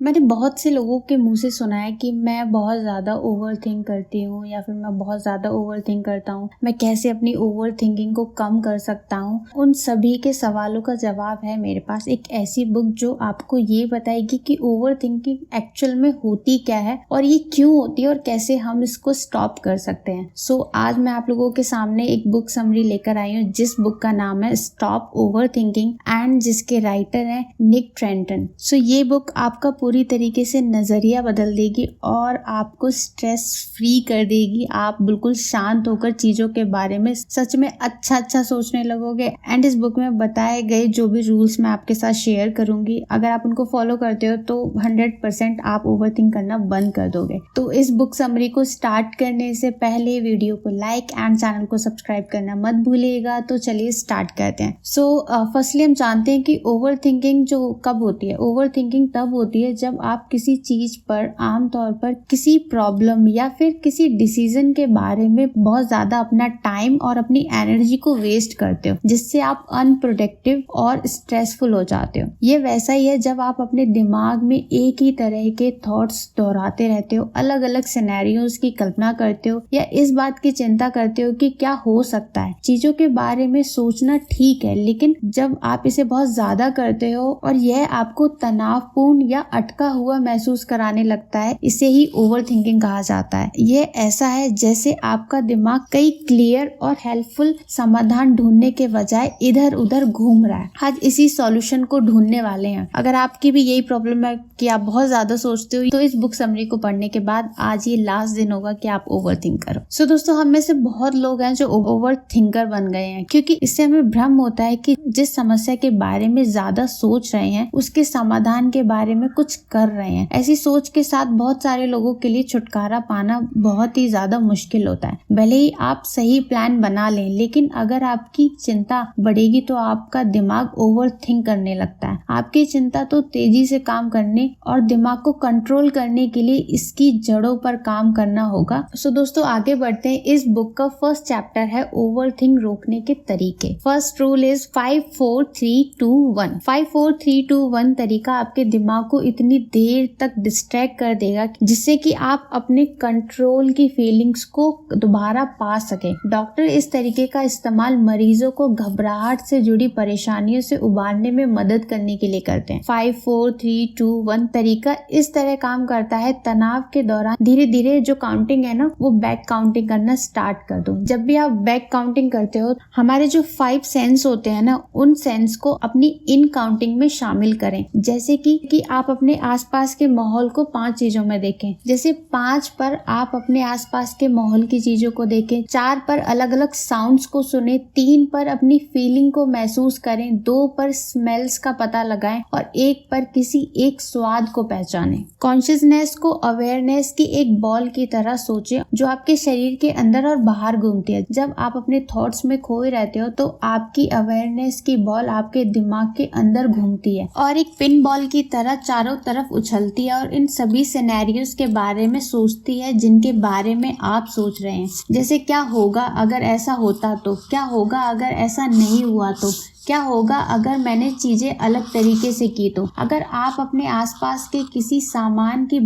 मैंने बहुत से लोगों के मुंह से सुना है कि मैं बहुत ज़्यादा ओवर थिंक करती हूँ या फिर मैं बहुत ज़्यादा ओवर थिंक करता हूँ। मैं कैसे अपनी ओवर थिंकिंग को कम कर सकता हूँ। उन सभी के सवालों का जवाब है मेरे पास एक ऐसी बुक जो आपको ये बताएगी कि ओवर थिंकिंग एक्चुअल में होती क्या है और ये क्यों होती है और कैसे हम इसको स्टॉप कर सकते हैं। सो आज मैं आप लोगों के सामने एक बुक समरी लेकर आई हूँ जिस बुक का नाम है स्टॉप ओवर थिंकिंग एंड जिसके राइटर हैं निक ट्रेंटन। सो ये बुक आपका पूरी तरीके से नजरिया बदल देगी और आपको स्ट्रेस फ्री कर देगी। आप बिल्कुल शांत होकर चीजों के बारे में सच में अच्छा सोचने लगोगे। एंड इस बुक में बताए गए जो भी रूल्स मैं आपके साथ शेयर करूंगी, अगर आप उनको फॉलो करते हो तो 100% आप ओवरथिंक करना बंद कर दोगे। तो इस बुक समरी को स्टार्ट करने से पहले वीडियो को लाइक एंड चैनल को सब्सक्राइब करना मत भूलिएगा। तो चलिए स्टार्ट करते हैं। फर्स्टली हम जानते हैं कि ओवर थिंकिंग जो कब होती है। ओवर थिंकिंग तब होती है जब आप किसी चीज पर आमतौर पर किसी प्रॉब्लम या फिर किसी डिसीजन के बारे में बहुत ज्यादा अपना टाइम और अपनी एनर्जी को वेस्ट करते हो, जिससे आप अनप्रोडक्टिव और स्ट्रेसफुल हो जाते हो। ये वैसा ही है जब आप अपने दिमाग में एक ही तरह के थॉट्स दोहराते रहते हो, अलग अलग सिनेरियोज की कल्पना करते हो या इस बात की चिंता करते हो कि क्या हो सकता है। चीजों के बारे में सोचना ठीक है, लेकिन जब आप इसे बहुत ज्यादा करते हो और यह आपको तनावपूर्ण या अटका हुआ महसूस कराने लगता है, इसे ही ओवर थिंकिंग कहा जाता है। ये ऐसा है जैसे आपका दिमाग कई क्लियर और हेल्पफुल समाधान ढूंढने के बजाय इधर उधर घूम रहा है। आज इसी सॉल्यूशन को ढूंढने वाले हैं। अगर आपकी भी यही प्रॉब्लम है कि आप बहुत ज्यादा सोचते हो, तो इस बुक समरी को पढ़ने के बाद आज ये लास्ट दिन होगा कि आप ओवर थिंक करो। सो दोस्तों, हम में से बहुत लोग हैं जो ओवर थिंकर बन गए हैं, क्योंकि इससे हमें भ्रम होता है कि जिस समस्या के बारे में ज्यादा सोच रहे हैं उसके समाधान के बारे में कुछ कर रहे हैं। ऐसी सोच के साथ बहुत सारे लोगों के लिए छुटकारा पाना बहुत ही ज्यादा मुश्किल होता है। भले ही आप सही प्लान बना लें, लेकिन अगर आपकी चिंता बढ़ेगी तो आपका दिमाग ओवर थिंक करने लगता है। आपकी चिंता तो तेजी से काम करने और दिमाग को कंट्रोल करने के लिए इसकी जड़ों पर काम करना होगा। सो दोस्तों, आगे बढ़ते हैं। इस बुक का फर्स्ट चैप्टर है ओवर थिंक रोकने के तरीके। First rule is 5 4 3 2 1। 5 4 3 2 1 तरीका आपके दिमाग को इतनी देर तक डिस्ट्रैक्ट कर देगा जिससे कि आप अपने कंट्रोल की फीलिंग्स को दोबारा पा सके। डॉक्टर इस तरीके का इस्तेमाल मरीजों को घबराहट से जुड़ी परेशानियों से उबारने में मदद करने के लिए करते हैं। 5 4 3 2 1 तरीका इस तरह काम करता है। तनाव के दौरान धीरे धीरे जो काउंटिंग है ना, वो बैक काउंटिंग करना स्टार्ट कर दो। जब भी आप बैक काउंटिंग करते हो, हमारे जो 5 सेंस होते हैं ना, उन सेंस को अपनी इन काउंटिंग में शामिल करें। जैसे कि आप अपने आसपास के माहौल को 5 चीजों में देखें। जैसे 5 पर आप अपने आसपास के माहौल की चीजों को देखें, 4 पर अलग अलग साउंड्स को सुने, 3 पर अपनी फीलिंग को महसूस करें, 2 पर स्मेल्स का पता लगाएं और 1 पर किसी एक स्वाद को पहचानें। कॉन्शियसनेस को अवेयरनेस की एक बॉल की तरह सोचें जो आपके शरीर के अंदर और बाहर घूमती है। जब आप अपने थॉट्स में खोए रहते हो तो आपकी अवेयरनेस की बॉल आपके दिमाग के अंदर घूमती है और एक पिन बॉल की तरह चारों तरफ उछलती है और इन सभी सिनेरियोस के बारे में सोचती है जिनके बारे में आप सोच रहे हैं। जैसे क्या होगा अगर ऐसा होता तो, क्या होगा अगर ऐसा नहीं हुआ तो, क्या होगा अगर मैंने चीजें अलग तरीके से की तो। अगर आप अपने आसपास के किसी सामान की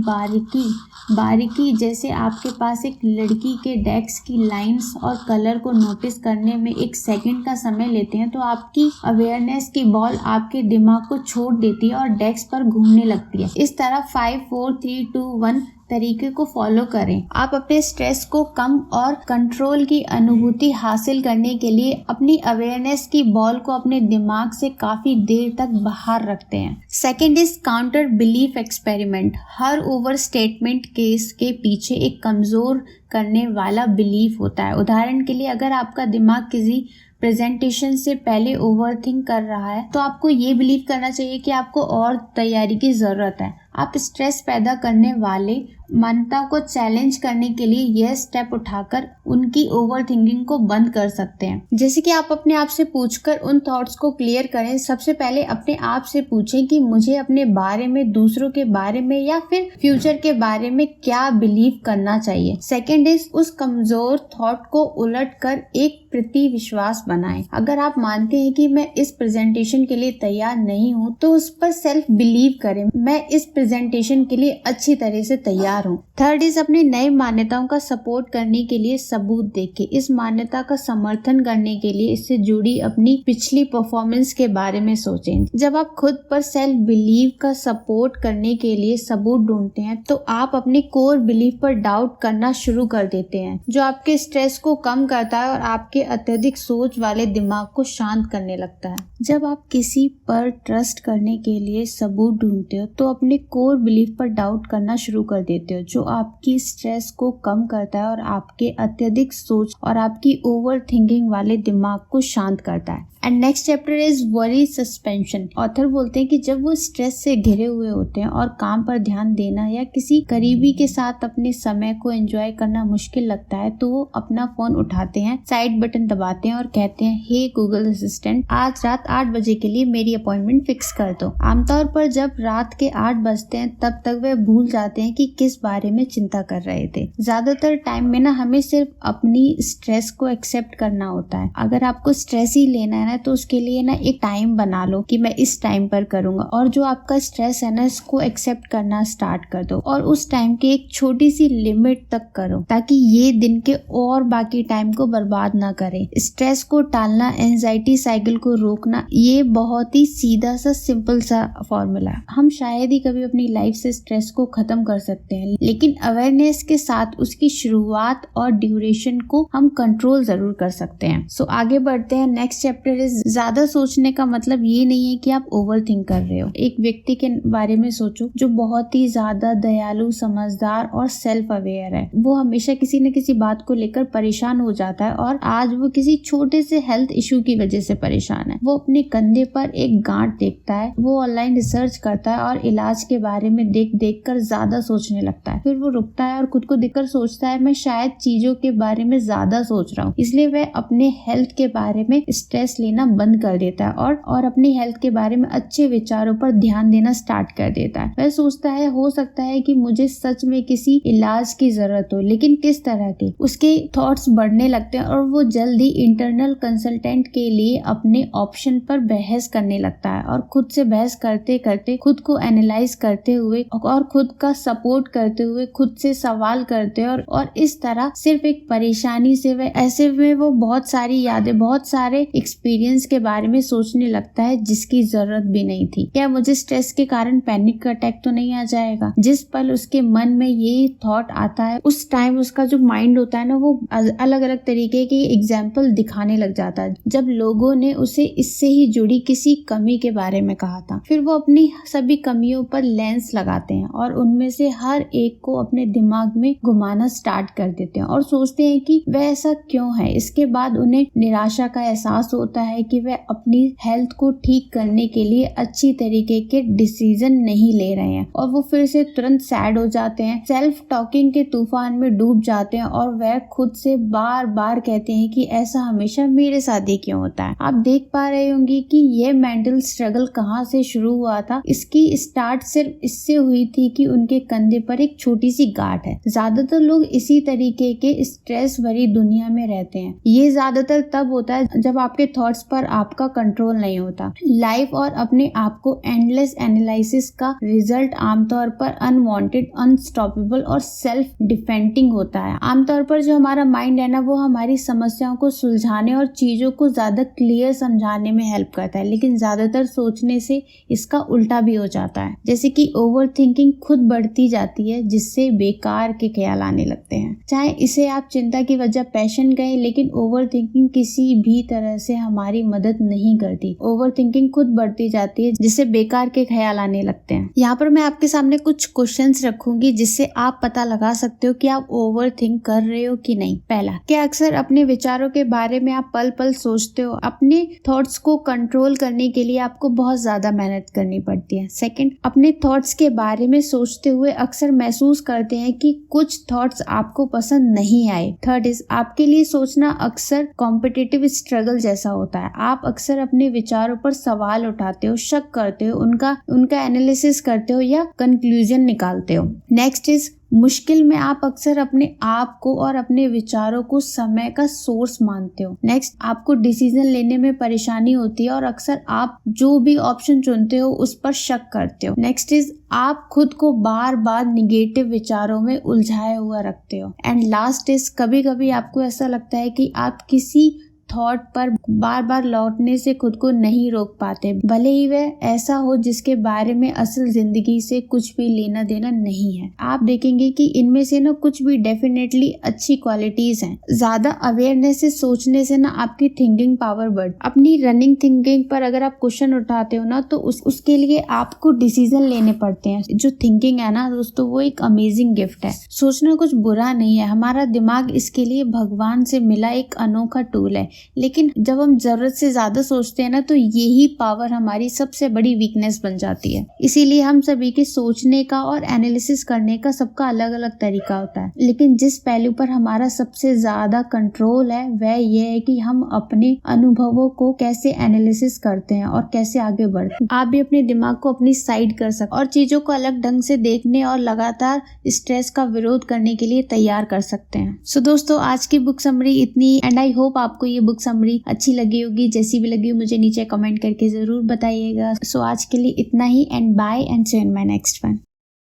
बारीकी जैसे आपके पास एक लड़की के डेस्क की लाइंस और कलर को नोटिस करने में 1 सेकंड का समय लेते हैं, तो आपकी अवेयरनेस की बॉल आपके दिमाग को छोड़ देती है और डेस्क पर घूमने लगती है। इस तरह 5 4 3 2 1 तरीके को फॉलो करें। आप अपने स्ट्रेस को कम और कंट्रोल की अनुभूति हासिल करने के लिए अपनी अवेयरनेस की बॉल को अपने दिमाग से काफी देर तक बाहर रखते हैं। Second is counter belief experiment. Her over statement case के पीछे एक कमजोर करने वाला बिलीफ होता है। उदाहरण के लिए, अगर आपका दिमाग किसी प्रेजेंटेशन से पहले ओवरथिंक कर रहा है तो आपको ये बिलीव करना चाहिए कि आपको और तैयारी की जरूरत है। आप स्ट्रेस पैदा करने वाले मान्यताओं को चैलेंज करने के लिए यह स्टेप उठाकर उनकी ओवरथिंकिंग को बंद कर सकते हैं। जैसे कि आप अपने आप से पूछकर उन थॉट्स को क्लियर करें। सबसे पहले अपने आप से पूछें कि मुझे अपने बारे में, दूसरों के बारे में या फिर फ्यूचर के बारे में क्या बिलीव करना चाहिए। सेकेंड इज उस कमजोर थॉट को उलट कर एक प्रति विश्वास बनाएं। अगर आप मानते हैं कि मैं इस प्रेजेंटेशन के लिए तैयार नहीं हूँ तो उस पर सेल्फ बिलीव करें, मैं इस प्रेजेंटेशन के लिए अच्छी तरह से तैयार हूँ। थर्ड इज अपनी नई मान्यताओं का सपोर्ट करने के लिए सबूत देखें। इस मान्यता का समर्थन करने के लिए इससे जुड़ी अपनी पिछली परफॉर्मेंस के बारे में सोचें। जब आप खुद पर सेल्फ बिलीव का सपोर्ट करने के लिए सबूत ढूंढते हैं तो आप अपने कोर बिलीफ पर डाउट करना शुरू कर देते हैं, जो आपके स्ट्रेस को कम करता है और आपके अत्यधिक सोच वाले दिमाग को शांत करने लगता है। जब आप किसी पर ट्रस्ट करने के लिए सबूत ढूंढते हो तो अपने कोर बिलीफ पर डाउट करना शुरू कर देते हो, जो आपकी स्ट्रेस को कम करता है और आपके अत्यधिक सोच और आपकी ओवर थिंकिंग वाले दिमाग को शांत करता है। And next chapter is worry suspension. Author बोलते हैं कि जब वो स्ट्रेस से घिरे हुए होते हैं और काम पर ध्यान देना या किसी करीबी के साथ अपने समय को एंजॉय करना मुश्किल लगता है तो वो अपना फोन उठाते हैं, साइड बटन दबाते हैं और कहते हैं, हे गूगल असिस्टेंट, आज रात 8 बजे के लिए मेरी अपॉइंटमेंट फिक्स कर दो। आमतौर पर जब रात के 8 बजते हैं तब तक वे भूल जाते हैं कि किस बारे में चिंता कर रहे थे। ज्यादातर टाइम में ना हमें सिर्फ अपनी स्ट्रेस को एक्सेप्ट करना होता है। अगर आपको स्ट्रेस ही लेना है तो उसके लिए ना एक टाइम बना लो कि मैं इस टाइम पर करूंगा, और जो आपका स्ट्रेस है ना इसको एक्सेप्ट करना स्टार्ट कर दो और उस टाइम की एक छोटी सी लिमिट तक करो ताकि ये दिन के और बाकी टाइम को बर्बाद ना करे। स्ट्रेस को टालना, एंजाइटी साइकिल को रोकना, ये बहुत ही सीधा सा सिंपल सा फॉर्मूला है। हम शायद ही कभी अपनी लाइफ से स्ट्रेस को खत्म कर सकते हैं, लेकिन अवेयरनेस के साथ उसकी शुरुआत और ड्यूरेशन को हम कंट्रोल जरूर कर सकते हैं। सो आगे बढ़ते हैं। नेक्स्ट चैप्टर इज ज्यादा सोचने का मतलब ये नहीं है कि आप ओवर थिंक कर रहे हो। एक व्यक्ति के बारे में सोचो जो बहुत ही ज्यादा दयालु, समझदार और सेल्फ अवेयर है। वो हमेशा किसी न किसी बात को लेकर परेशान हो जाता है और आज वो किसी छोटे से हेल्थ इशू की वजह से परेशान है। वो अपने कंधे पर एक गांठ देखता है, वो ऑनलाइन रिसर्च करता है और इलाज के बारे में देख देख कर ज्यादा सोचने लगता है। फिर वो रुकता है और खुद को देखकर सोचता है, मैं शायद चीजों के बारे में ज्यादा सोच रहा हूँ। इसलिए वह अपने हेल्थ के बारे में स्ट्रेस लेना बंद कर देता है और अपनी हेल्थ के बारे में अच्छे विचारों पर ध्यान देना स्टार्ट कर देता है। वह सोचता है, हो सकता है कि मुझे सच में किसी इलाज की जरूरत हो, लेकिन किस तरह के। उसके थॉट्स बढ़ने लगते हैं और वो जल्द ही इंटरनल कंसल्टेंट के लिए अपने ऑप्शन पर बहस करने लगता है और खुद से बहस करते करते, खुद को एनालाइज करते हुए और खुद का सपोर्ट करते हुए, खुद से सवाल करते और इस तरह सिर्फ एक परेशानी से वह ऐसे में वो बहुत सारी यादें, बहुत सारे एक्सपीरियंस के बारे में सोचने लगता है जिसकी जरूरत भी नहीं थी। क्या मुझे स्ट्रेस के कारण पैनिक अटैक तो नहीं आ जाएगा? जिस पल उसके मन में ये थॉट आता है उस टाइम उसका जो माइंड होता है ना वो अलग अलग तरीके के एग्जाम्पल दिखाने लग जाता है। जब लोगों ने उसे इससे ही जुड़ी किसी कमी के बारे में कहा था, फिर वो अपनी सभी कमियों पर लेंस लगाते हैं और उनमें से हर एक को अपने दिमाग में घुमाना स्टार्ट कर देते हैं और सोचते हैं कि वह ऐसा क्यों है। इसके बाद उन्हें निराशा का एहसास होता है कि वह अपनी हेल्थ को ठीक करने के लिए अच्छी तरीके के डिसीजन नहीं ले रहे हैं और वो फिर से तुरंत सैड हो जाते हैं, सेल्फ टॉकिंग के तूफान में डूब जाते हैं और वह खुद से बार बार कहते हैं कि ऐसा हमेशा मेरे साथ ही क्यों होता है। आप देख पा रहे होंगे कि यह मेंटल स्ट्रगल कहाँ से शुरू हुआ था। इसकी स्टार्ट सिर्फ इससे हुई थी कि उनके कंधे पर एक छोटी सी गांठ है। ज्यादातर लोग इसी तरीके के स्ट्रेस भरी दुनिया में रहते हैं। ये ज्यादातर तब होता है जब आपके थॉट्स पर आपका कंट्रोल नहीं होता। लाइफ और अपने आप को एंडलेस एनालिसिस का रिजल्ट आमतौर पर अनवांटेड, अनस्टॉपेबल और सेल्फ डिफेंडिंग होता है। आमतौर पर जो हमारा माइंड है ना वो हमारी समस्याओं को सुलझाने और चीजों को ज्यादा क्लियर समझाने में हेल्प करता है, लेकिन ज्यादातर सोचने से इसका उल्टा भी हो जाता है। जैसे कि ओवर थिंकिंग खुद बढ़ती जाती है जिससे बेकार के ख्याल आने लगते हैं। चाहे इसे आप चिंता की वजह पैशन कहें, लेकिन ओवर थिंकिंग किसी भी तरह से हमारी मदद नहीं करती। ओवर थिंकिंग खुद बढ़ती जाती है जिससे बेकार के ख्याल आने लगते हैं। यहाँ पर मैं आपके सामने कुछ क्वेश्चंस रखूंगी जिससे आप पता लगा सकते हो कि आप ओवर थिंक कर रहे हो कि नहीं। पहला, क्या अक्सर अपने विचारों के बारे में आप पल पल सोचते हो? अपने थॉट्स को कंट्रोल करने के लिए आपको बहुत ज्यादा मेहनत करनी पड़ती है। सेकंड, अपने थॉट्स के बारे में सोचते हुए अक्सर महसूस करते हैं कि कुछ थॉट्स आपको पसंद नहीं आए। थर्ड इज, आपके लिए सोचना अक्सर कॉम्पिटिटिव स्ट्रगल जैसा होता है। आप अक्सर अपने विचारों पर सवाल उठाते हो, शक करते हो, उनका एनालिसिस करते हो या कंक्लूजन निकालते हो। नेक्स्ट इज मुश्किल में आप अक्सर अपने आप को और अपने विचारों को समय का सोर्स मानते हो। नेक्स्ट, आपको डिसीजन लेने में परेशानी होती है और अक्सर आप जो भी ऑप्शन चुनते हो उस पर शक करते हो। नेक्स्ट इज, आप खुद को बार बार निगेटिव विचारों में उलझाए हुआ रखते हो। एंड लास्ट इज, कभी कभी आपको ऐसा लगता है कि आप किसी थॉट पर बार बार लौटने से खुद को नहीं रोक पाते, भले ही वह ऐसा हो जिसके बारे में असल जिंदगी से कुछ भी लेना देना नहीं है। आप देखेंगे कि इनमें से ना कुछ भी डेफिनेटली अच्छी क्वालिटीज हैं। ज्यादा अवेयरनेस से सोचने से ना आपकी थिंकिंग पावर बढ़, अपनी रनिंग थिंकिंग पर अगर आप क्वेश्चन उठाते हो ना तो उसके लिए आपको डिसीजन लेने पड़ते हैं। जो थिंकिंग है ना दोस्तों, वो एक अमेजिंग गिफ्ट है। सोचना कुछ बुरा नहीं है, हमारा दिमाग इसके लिए भगवान से मिला एक अनोखा टूल है। लेकिन जब हम जरूरत से ज्यादा सोचते हैं ना तो यही पावर हमारी सबसे बड़ी वीकनेस बन जाती है। इसीलिए हम सभी के सोचने का और एनालिसिस करने का सबका अलग अलग तरीका होता है, लेकिन जिस पहलू पर हमारा सबसे ज्यादा कंट्रोल है वह यह है कि हम अपने अनुभवों को कैसे एनालिसिस करते हैं और कैसे आगे बढ़ते हैं। आप भी अपने दिमाग को अपनी साइड कर सकते और चीजों को अलग ढंग से देखने और लगातार स्ट्रेस का विरोध करने के लिए तैयार कर सकते हैं। सो दोस्तों, आज की बुक समरी इतनी, एंड आई होप आपको ये बुक समरी अच्छी लगी होगी। जैसी भी लगी हो मुझे नीचे कमेंट करके जरूर बताइएगा। सो आज के लिए इतना ही, and bye and see you in my next one.